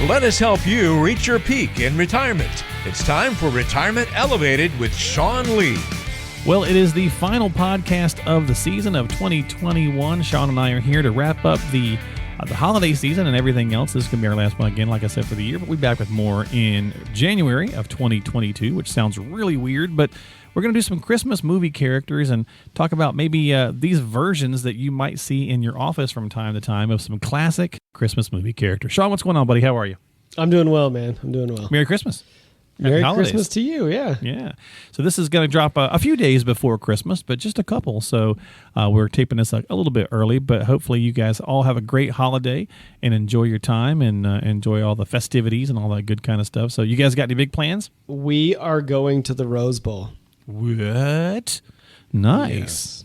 Let us help you reach your peak in retirement. It's time for Retirement Elevated with Sean Lee. Well, it is the final podcast of the season of 2021. Sean and I are here to wrap up the holiday season and everything else. This is going to be our last one again, like I said, for the year. But we'll be back with more in January of 2022, which sounds really weird. But we're going to do some Christmas movie characters and talk about maybe these versions that you might see in your office from time to time of some classic Christmas movie characters. Sean, what's going on, buddy? How are you? I'm doing well, man. I'm doing well. Merry Christmas. Merry Christmas to you, yeah. Yeah. So this is going to drop a few days before Christmas, but just a couple. So we're taping this a little bit early, but hopefully you guys all have a great holiday and enjoy your time and enjoy all the festivities and all that good kind of stuff. So you guys got any big plans? We are going to the Rose Bowl. What? Nice. Yes.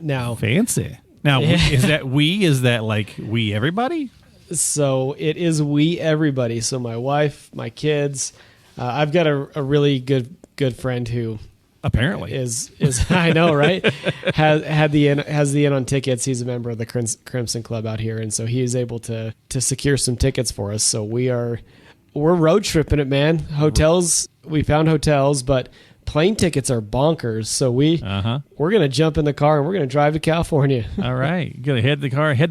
Now, fancy. Now, is that like we everybody? So it is we everybody. So my wife, my kids. I've got a really good friend who apparently is I know, right? has the in on tickets. He's a member of the Crimson Club out here, and so he is able to secure some tickets for us. So we're road tripping it, man. Hotels, we found hotels, but plane tickets are bonkers. So we're gonna jump in the car and we're gonna drive to California. All right, you're gonna head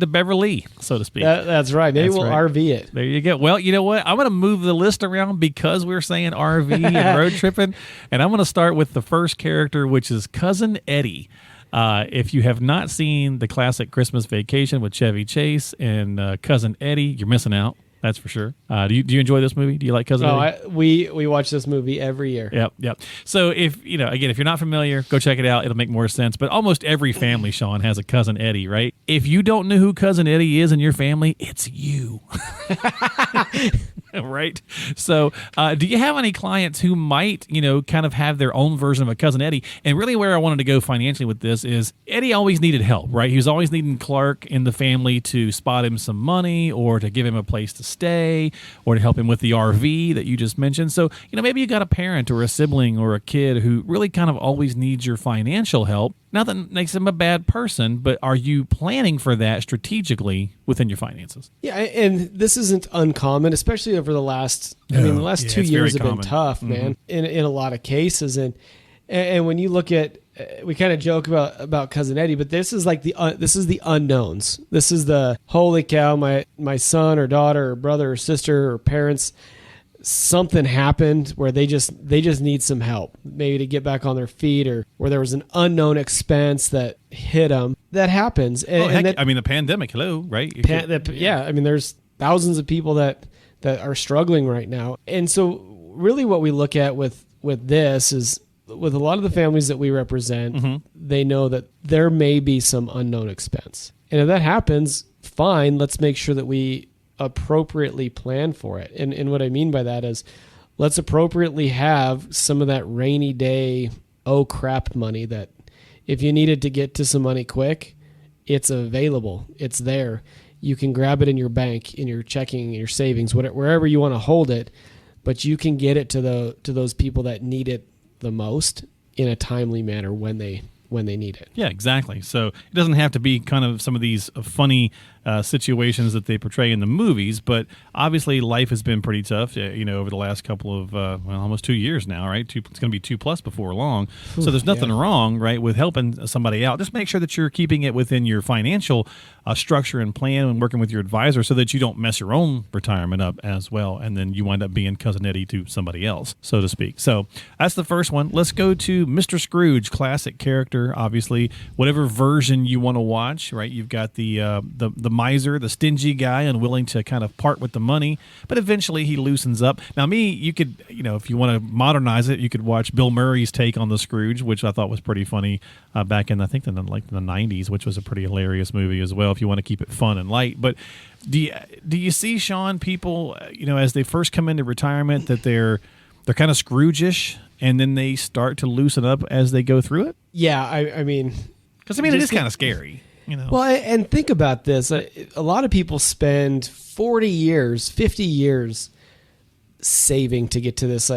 to Beverly, so to speak. That's right. Maybe we'll RV it. There you go. Well, you know what? I'm gonna move the list around because we're saying RV and road tripping, and I'm gonna start with the first character, which is Cousin Eddie. If you have not seen the classic Christmas Vacation with Chevy Chase and Cousin Eddie, you're missing out. That's for sure. Do you enjoy this movie? Do you like Cousin Eddie? We watch this movie every year. Yep. So if you're not familiar, go check it out. It'll make more sense. But almost every family, Sean, has a Cousin Eddie, right? If you don't know who Cousin Eddie is in your family, it's you. Right? So do you have any clients who might, kind of have their own version of a Cousin Eddie? And really where I wanted to go financially with this is Eddie always needed help, right? He was always needing Clark in the family to spot him some money or to give him a place to stay or to help him with the RV that you just mentioned. So, maybe you got a parent or a sibling or a kid who really kind of always needs your financial help. Not that makes him a bad person, but are you planning for that strategically within your finances? Yeah, and this isn't uncommon, especially over the last 2 years have been tough, man, in a lot of cases. And when you look at, we kind of joke about Cousin Eddie, but this is like this is the unknowns. This is the holy cow, my son or daughter or brother or sister or parents, something happened where they just need some help, maybe to get back on their feet, or where there was an unknown expense that hit them. That happens. The pandemic, hello, right? There's thousands of people that are struggling right now. And so really what we look at with this is, with a lot of the families that we represent, they know that there may be some unknown expense. And if that happens, fine, let's make sure that we appropriately plan for it. And what I mean by that is, let's appropriately have some of that rainy day, oh crap money that if you needed to get to some money quick, it's available. It's there. You can grab it in your bank, in your checking, in your savings, wherever you want to hold it, but you can get it to those people that need it the most in a timely manner when they need it. Yeah, exactly. So it doesn't have to be kind of some of these funny situations that they portray in the movies, but obviously life has been pretty tough, over the last couple of, almost 2 years now, right? It's going to be 2+ before long. So there's nothing wrong, right, with helping somebody out. Just make sure that you're keeping it within your financial structure and plan and working with your advisor so that you don't mess your own retirement up as well, and then you wind up being Cousin Eddie to somebody else, so to speak. So that's the first one. Let's go to Mr. Scrooge, classic character, obviously, whatever version you want to watch, right? You've got the miser, the stingy guy, unwilling to kind of part with the money, but eventually he loosens up. Now, you could, if you want to modernize it, you could watch Bill Murray's take on the Scrooge, which I thought was pretty funny back in, I think, the 90s, which was a pretty hilarious movie as well, if you want to keep it fun and light. But do you see, Sean, people, as they first come into retirement, that they're kind of Scrooge-ish, and then they start to loosen up as they go through it? Yeah, I mean... Because, it is kind of scary. Well, and think about this. A lot of people spend 40 years, 50 years saving to get to this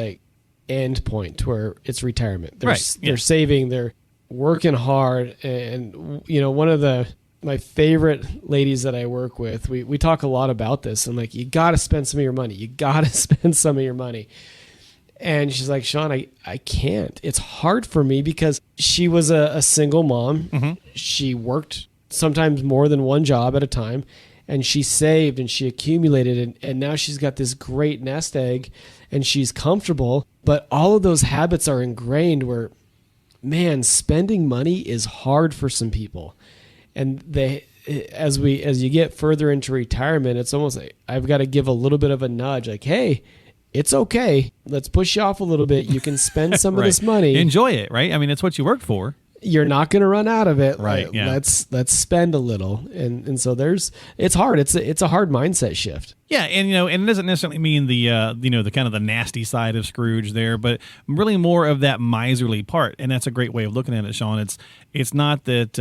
end point where it's retirement. They're saving, they're working hard. And, one of the my favorite ladies that I work with, we talk a lot about this. I'm like, you got to spend some of your money. You got to spend some of your money. And she's like, Sean, I can't. It's hard for me because she was a single mom. Mm-hmm. She worked sometimes more than one job at a time. And she saved and she accumulated. And now she's got this great nest egg and she's comfortable. But all of those habits are ingrained where, man, spending money is hard for some people. And as you get further into retirement, it's almost like I've got to give a little bit of a nudge, like, hey, it's okay. Let's push you off a little bit. You can spend some right. of this money. Enjoy it, right? I mean, it's what you worked for. You're not going to run out of it. Right. Yeah. Let's spend a little. And so it's hard. It's a hard mindset shift. Yeah. And, and it doesn't necessarily mean the kind of the nasty side of Scrooge there, but really more of that miserly part. And that's a great way of looking at it, Sean. It's not that,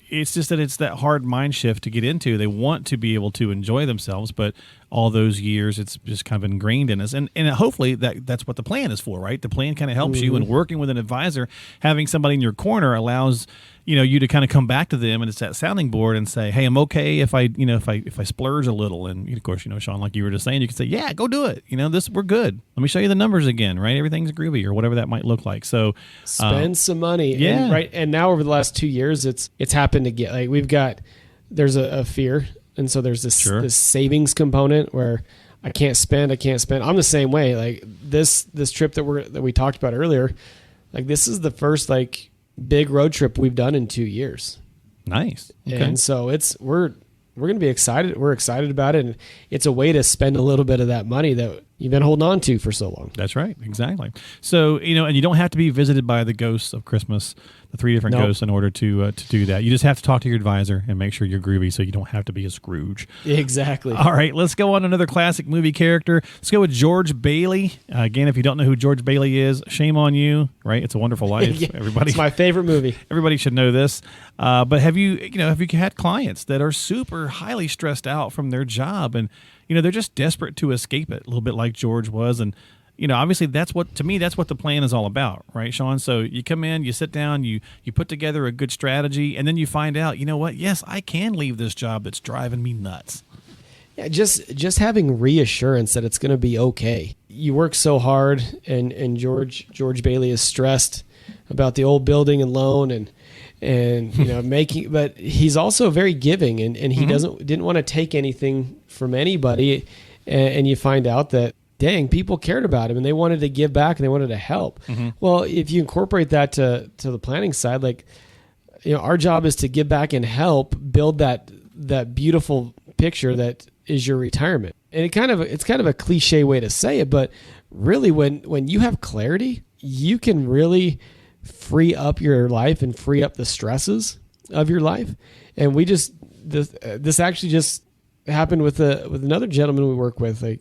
it's just that it's that hard mind shift to get into. They want to be able to enjoy themselves, but all those years, it's just kind of ingrained in us. And hopefully that's what the plan is for, right? The plan kind of helps you, and working with an advisor, having somebody in your corner allows you to kind of come back to them, and it's that sounding board and say, hey, I'm okay if I splurge a little. And of course, Sean, like you were just saying, you can say, yeah, go do it. We're good. Let me show you the numbers again, right? Everything's groovy, or whatever that might look like. So spend some money. Yeah. And, right. And now over the last 2 years, it's happened to get like there's a fear. And so there's this savings component where I can't spend. I'm the same way. Like this trip that we talked about earlier, like this is the first like big road trip we've done in 2 years. Nice. Okay. And so we're going to be excited. We're excited about it. And it's a way to spend a little bit of that money that you've been holding on to for so long. That's right. Exactly. So, and you don't have to be visited by the ghosts of Christmas, the 3 different ghosts, in order to do that. You just have to talk to your advisor and make sure you're groovy so you don't have to be a Scrooge. Exactly. All right, let's go on to another classic movie character. Let's go with George Bailey. Again, if you don't know who George Bailey is, shame on you, right? It's a Wonderful Life. Yeah, Everybody, it's my favorite movie. Everybody should know this. But have you had clients that are super highly stressed out from their job, and they're just desperate to escape it, a little bit like George was, and obviously that's what the plan is all about, right, Sean? So you come in, you sit down, you put together a good strategy, and then you find out, yes, I can leave this job that's driving me nuts. Yeah, just having reassurance that it's going to be okay. You work so hard, and George Bailey is stressed about the old building and loan and making, but he's also very giving, and he didn't want to take anything from anybody, and you find out that, dang, people cared about him and they wanted to give back and they wanted to help. Mm-hmm. Well, if you incorporate that to the planning side, like, our job is to give back and help build that beautiful picture that is your retirement. And it's kind of a cliche way to say it, but really when you have clarity, you can really free up your life and free up the stresses of your life. And this actually just happened with another gentleman we work with. Like,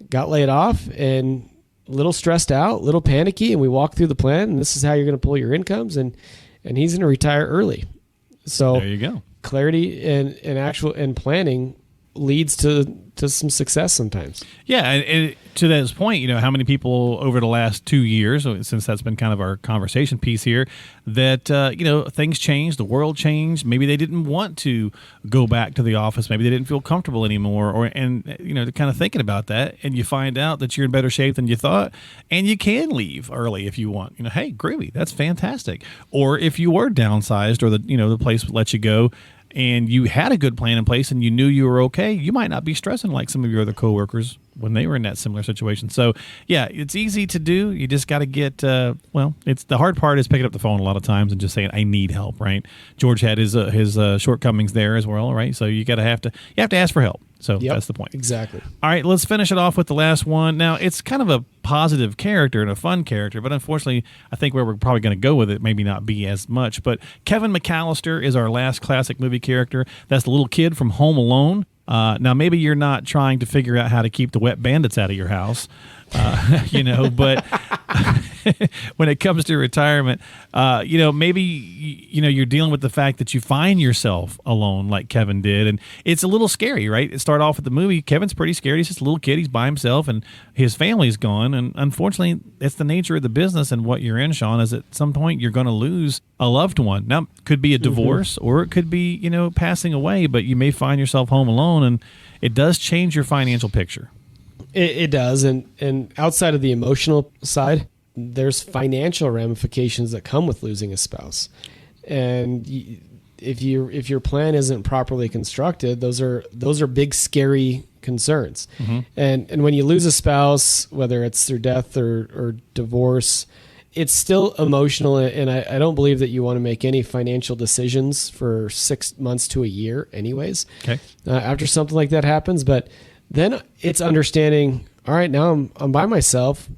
got laid off and a little stressed out, a little panicky, and we walked through the plan, and this is how you're going to pull your incomes, and he's going to retire early. So there you go. Clarity and planning leads to some success sometimes. Yeah, and to this point, how many people over the last 2 years, since that's been kind of our conversation piece here, that things changed, the world changed. Maybe they didn't want to go back to the office. Maybe they didn't feel comfortable anymore, they're kind of thinking about that, and you find out that you're in better shape than you thought, and you can leave early if you want. Hey, groovy, that's fantastic. Or if you were downsized, or the place let you go, and you had a good plan in place and you knew you were okay, you might not be stressing like some of your other coworkers when they were in that similar situation. So, yeah, it's easy to do. You just got to get, it's the hard part is picking up the phone a lot of times and just saying, I need help, right? George had his shortcomings there as well, right? So you have to ask for help. So that's the point. Exactly. All right, let's finish it off with the last one. Now, it's kind of a positive character and a fun character, but unfortunately, I think where we're probably going to go with it maybe not be as much. But Kevin McCallister is our last classic movie character. That's the little kid from Home Alone. Now, maybe you're not trying to figure out how to keep the wet bandits out of your house, but when it comes to retirement, maybe you're dealing with the fact that you find yourself alone, like Kevin did, and it's a little scary, right? It started off with the movie. Kevin's pretty scared. He's just a little kid. He's by himself, and his family's gone. And unfortunately, it's the nature of the business and what you're in, Sean. Is at some point you're going to lose a loved one. Now, it could be a divorce, or it could be passing away. But you may find yourself home alone, and it does change your financial picture. It does, and outside of the emotional side, there's financial ramifications that come with losing a spouse. And if your plan isn't properly constructed, those are big, scary concerns. And when you lose a spouse, whether it's through death or divorce, it's still emotional. And I don't believe that you want to make any financial decisions for 6 months to a year, anyways. Okay. After something like that happens, but then it's understanding, all right, now I'm by myself.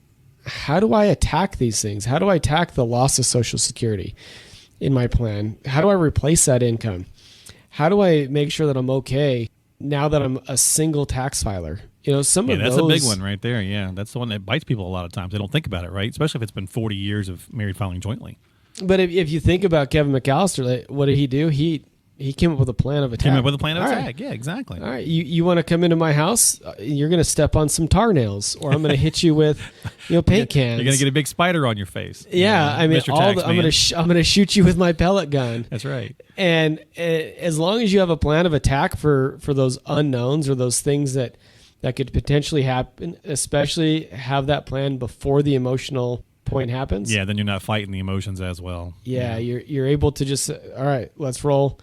How do I attack these things? How do I attack the loss of Social Security in my plan? How do I replace that income? How do I make sure that I'm okay now that I'm a single tax filer? That's a big one right there. Yeah, that's the one that bites people a lot of times. They don't think about it, right? Especially if it's been 40 years of married filing jointly. But if you think about Kevin McCallister, what did he do? He came up with a plan of attack. Right. Yeah, exactly. All right, you want to come into my house? You're going to step on some tar nails, or I'm going to hit you with, paint cans. You're going to get a big spider on your face. Yeah, I'm going to shoot you with my pellet gun. That's right. And as long as you have a plan of attack for those unknowns or those things that could potentially happen, especially have that plan before the emotional point happens. Yeah, then you're not fighting the emotions as well. Yeah. You're able to just, all right, let's roll.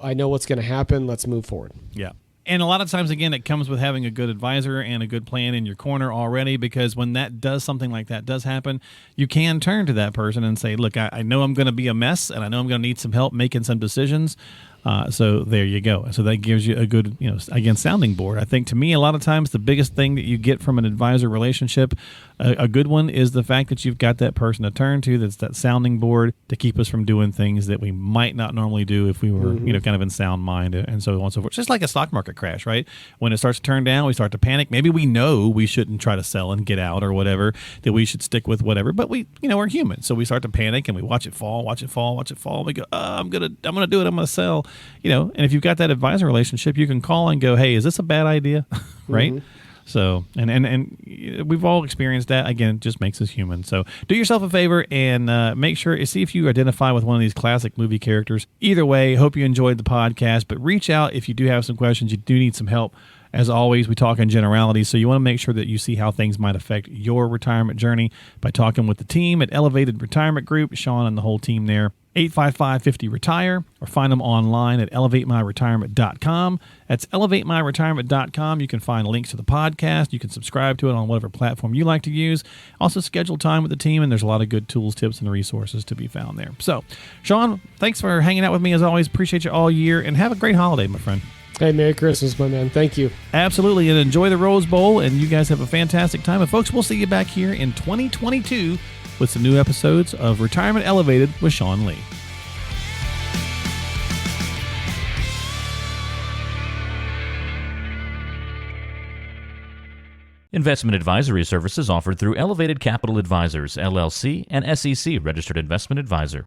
I know what's going to happen. Let's move forward. Yeah. And a lot of times, again, it comes with having a good advisor and a good plan in your corner already, because when something like that does happen, you can turn to that person and say, look, I know I'm going to be a mess, and I know I'm going to need some help making some decisions. So there you go. So that gives you a good, again, sounding board. I think to me, a lot of times the biggest thing that you get from an advisor relationship, a good one, is the fact that you've got that person to turn to, that's that sounding board to keep us from doing things that we might not normally do if we were, kind of in sound mind, and so on and so forth. It's just like a stock market crash, right? When it starts to turn down, we start to panic. Maybe we know we shouldn't try to sell and get out or whatever, that we should stick with whatever, but we, we're human. So we start to panic and we watch it fall. We go, I'm going to do it. I'm going to sell. And if you've got that advisor relationship, you can call and go, hey, is this a bad idea? Right? So, and we've all experienced that. Again, it just makes us human. So do yourself a favor and make sure, see if you identify with one of these classic movie characters. Either way, hope you enjoyed the podcast, but reach out if you do have some questions, you do need some help. As always, we talk in generalities, so you want to make sure that you see how things might affect your retirement journey by talking with the team at Elevated Retirement Group, Sean and the whole team there. 855-50-RETIRE, or find them online at elevatemyretirement.com. That's elevatemyretirement.com. You can find links to the podcast. You can subscribe to it on whatever platform you like to use. Also, schedule time with the team, and there's a lot of good tools, tips, and resources to be found there. So, Sean, thanks for hanging out with me as always. Appreciate you all year, and have a great holiday, my friend. Hey, Merry Christmas, my man. Thank you. Absolutely, and enjoy the Rose Bowl, and you guys have a fantastic time. And folks, we'll see you back here in 2022 with some new episodes of Retirement Elevated with Sean Lee. Investment advisory services offered through Elevated Capital Advisors, LLC, and SEC Registered Investment Advisor.